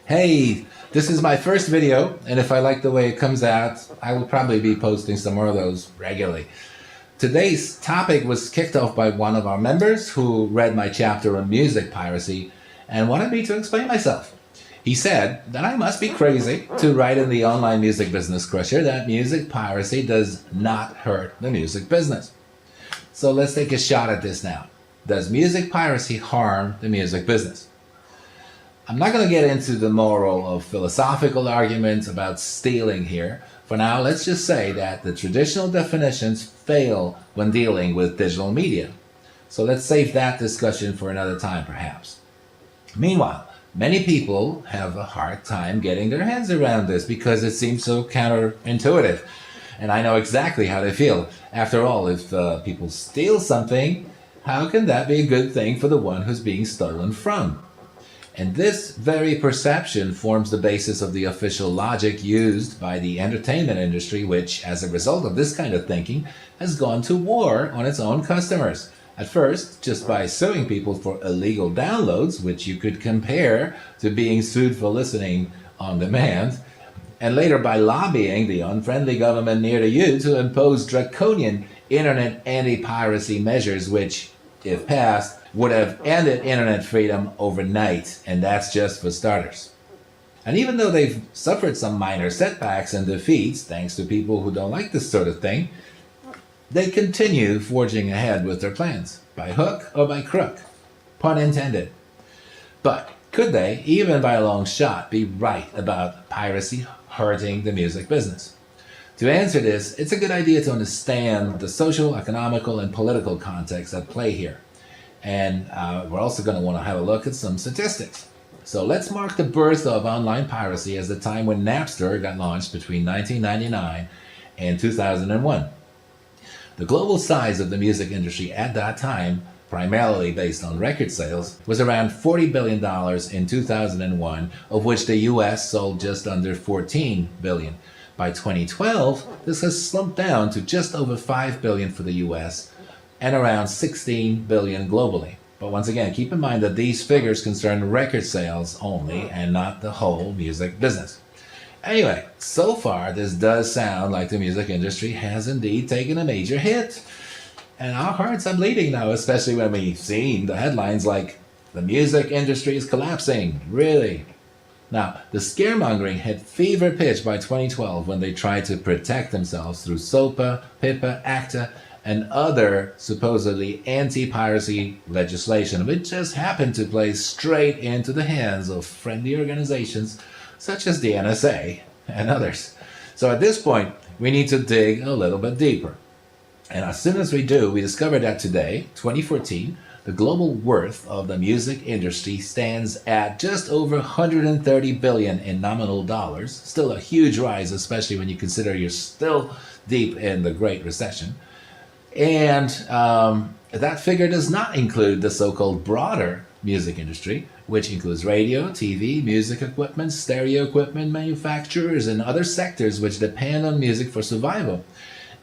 Hey, this is my first video, and if I like the way it comes out, I will probably be posting some more of those regularly. Today's topic was kicked off by one of our members who read my chapter on music piracy and wanted me to explain myself. He said that I must be crazy to write in the online music business crusher that music piracy does not hurt the music business. So let's take a shot at this now. Does music piracy harm the music business? I'm not going to get into the moral or philosophical arguments about stealing here. For now, let's just say that the traditional definitions fail when dealing with digital media. So let's save that discussion for another time, perhaps. Meanwhile, many people have a hard time getting their heads around this because it seems so counterintuitive. And I know exactly how they feel. After all, if people steal something, how can that be a good thing for the one who's being stolen from? And this very perception forms the basis of the official logic used by the entertainment industry, which, as a result of this kind of thinking, has gone to war on its own customers. At first, just by suing people for illegal downloads, which you could compare to being sued for listening on demand, and later by lobbying the unfriendly government near to you to impose draconian internet anti-piracy measures, which, if passed, would have ended internet freedom overnight, and that's just for starters. And even though they've suffered some minor setbacks and defeats, thanks to people who don't like this sort of thing, they continue forging ahead with their plans, by hook or by crook, pun intended. But could they, even by a long shot, be right about piracy hurting the music business? To answer this, it's a good idea to understand the social, economical, and political context at play here. And we're also going to want to have a look at some statistics. So let's mark the birth of online piracy as the time when Napster got launched between 1999 and 2001. The global size of the music industry at that time, primarily based on record sales, was around $40 billion in 2001, of which the US sold just under $14 billion. By 2012, this has slumped down to just over $5 billion for the US and around $16 billion globally. But once again, keep in mind that these figures concern record sales only and not the whole music business. Anyway, so far this does sound like the music industry has indeed taken a major hit. And our hearts are bleeding now, especially when we've seen the headlines like, "The music industry is collapsing." Really? Now, the scaremongering hit fever pitch by 2012 when they tried to protect themselves through SOPA, PIPA, ACTA, and other supposedly anti-piracy legislation, which just happened to play straight into the hands of friendly organizations such as the NSA and others. So at this point, we need to dig a little bit deeper. And as soon as we do, we discover that today, 2014, the global worth of the music industry stands at just over 130 billion in nominal dollars, still a huge rise, especially when you consider you're still deep in the Great Recession. And that figure does not include the so-called broader music industry, which includes radio, TV, music equipment, stereo equipment manufacturers, and other sectors which depend on music for survival.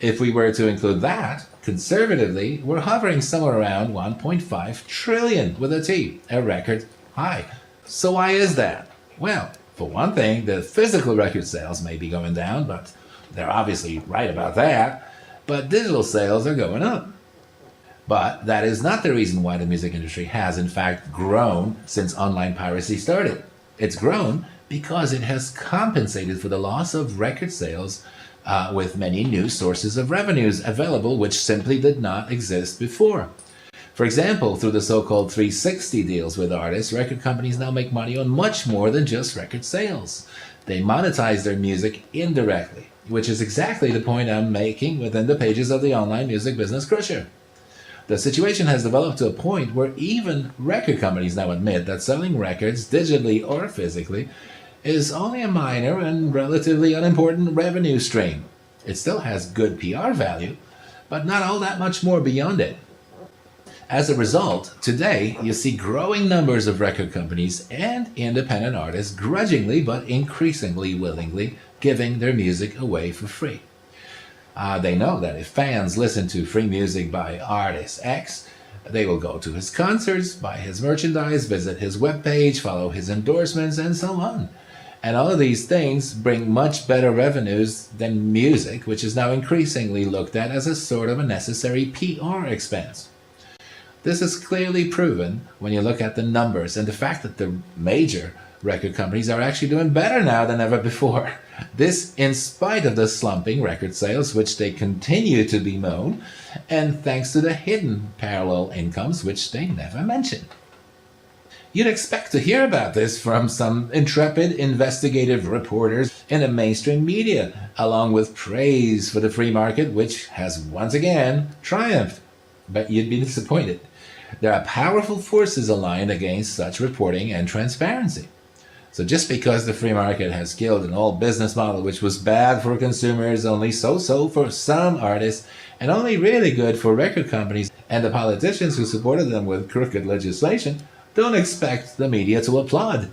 If we were to include that, conservatively, we're hovering somewhere around 1.5 trillion with a T, a record high. So why is that? Well, for one thing, the physical record sales may be going down, but they're obviously right about that. But digital sales are going up. But that is not the reason why the music industry has in fact grown since online piracy started. It's grown because it has compensated for the loss of record sales with many new sources of revenues available which simply did not exist before. For example, through the so-called 360 deals with artists, record companies now make money on much more than just record sales. They monetize their music indirectly, which is exactly the point I'm making within the pages of the online music business crusher. The situation has developed to a point where even record companies now admit that selling records, digitally or physically, is only a minor and relatively unimportant revenue stream. It still has good PR value, but not all that much more beyond it. As a result, today you see growing numbers of record companies and independent artists grudgingly but increasingly willingly giving their music away for free. They know that if fans listen to free music by artist X, They will go to his concerts, buy his merchandise, visit his webpage, follow his endorsements, and so on. And all of these things bring much better revenues than music, which is now increasingly looked at as a sort of a necessary PR expense. This is clearly proven when you look at the numbers and the fact that the major record companies are actually doing better now than ever before. This in spite of the slumping record sales, which they continue to bemoan, and thanks to the hidden parallel incomes, which they never mention. You'd expect to hear about this from some intrepid investigative reporters in the mainstream media, along with praise for the free market, which has once again triumphed. But you'd be disappointed. There are powerful forces aligned against such reporting and transparency. So just because the free market has killed an old business model which was bad for consumers, only so-so for some artists, and only really good for record companies and the politicians who supported them with crooked legislation, don't expect the media to applaud.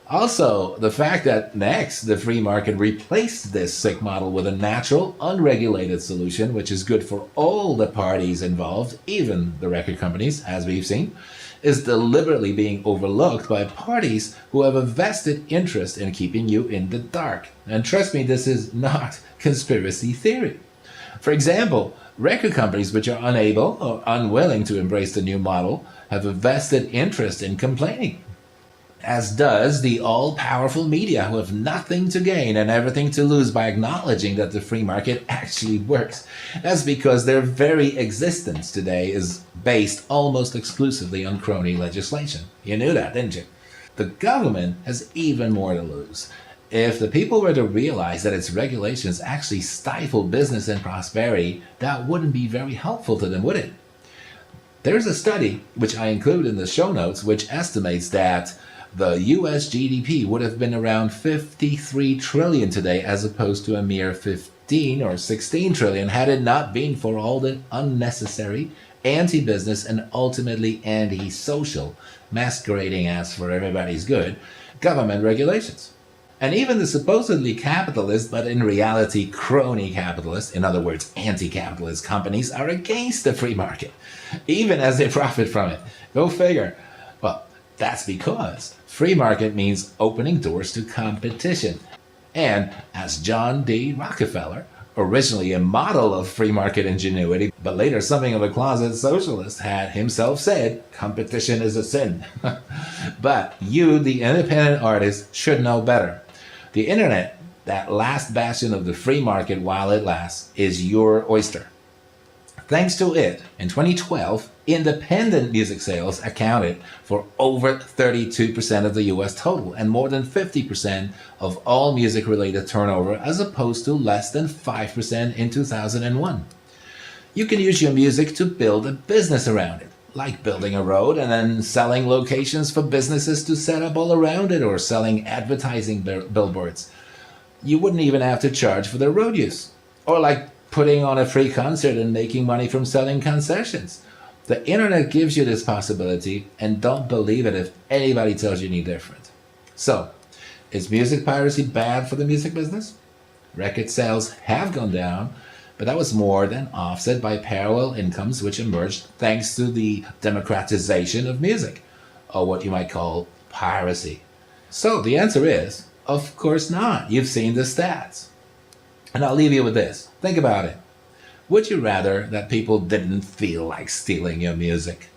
Also, the fact that next the free market replaced this sick model with a natural, unregulated solution, which is good for all the parties involved, even the record companies, as we've seen, is deliberately being overlooked by parties who have a vested interest in keeping you in the dark. And trust me, this is not conspiracy theory. For example, record companies which are unable or unwilling to embrace the new model have a vested interest in complaining, as does the all-powerful media, who have nothing to gain and everything to lose by acknowledging that the free market actually works. That's because their very existence today is based almost exclusively on crony legislation. You knew that, didn't you? The government has even more to lose. If the people were to realize that its regulations actually stifle business and prosperity, that wouldn't be very helpful to them, would it? There's a study, which I include in the show notes, which estimates that the US GDP would have been around 53 trillion today, as opposed to a mere 15 or 16 trillion, had it not been for all the unnecessary, anti-business, and ultimately anti-social, masquerading as for everybody's good, government regulations. And even the supposedly capitalist, but in reality crony capitalist, in other words anti-capitalist companies, are against the free market, even as they profit from it. Go figure. Well, that's because free market means opening doors to competition. And as John D. Rockefeller, originally a model of free market ingenuity, but later something of a closet socialist, had himself said, competition is a sin. But you, the independent artist, should know better. The internet, that last bastion of the free market while it lasts, is your oyster. Thanks to it, in 2012, independent music sales accounted for over 32% of the US total and more than 50% of all music-related turnover, as opposed to less than 5% in 2001. You can use your music to build a business around it, like building a road and then selling locations for businesses to set up all around it, or selling advertising billboards. You wouldn't even have to charge for the road use. Or like putting on a free concert and making money from selling concessions. The internet gives you this possibility, and don't believe it if anybody tells you any different. So, is music piracy bad for the music business? Record sales have gone down, but that was more than offset by parallel incomes which emerged thanks to the democratization of music, or what you might call piracy. So the answer is, of course not. You've seen the stats. And I'll leave you with this. Think about it. Would you rather that people didn't feel like stealing your music?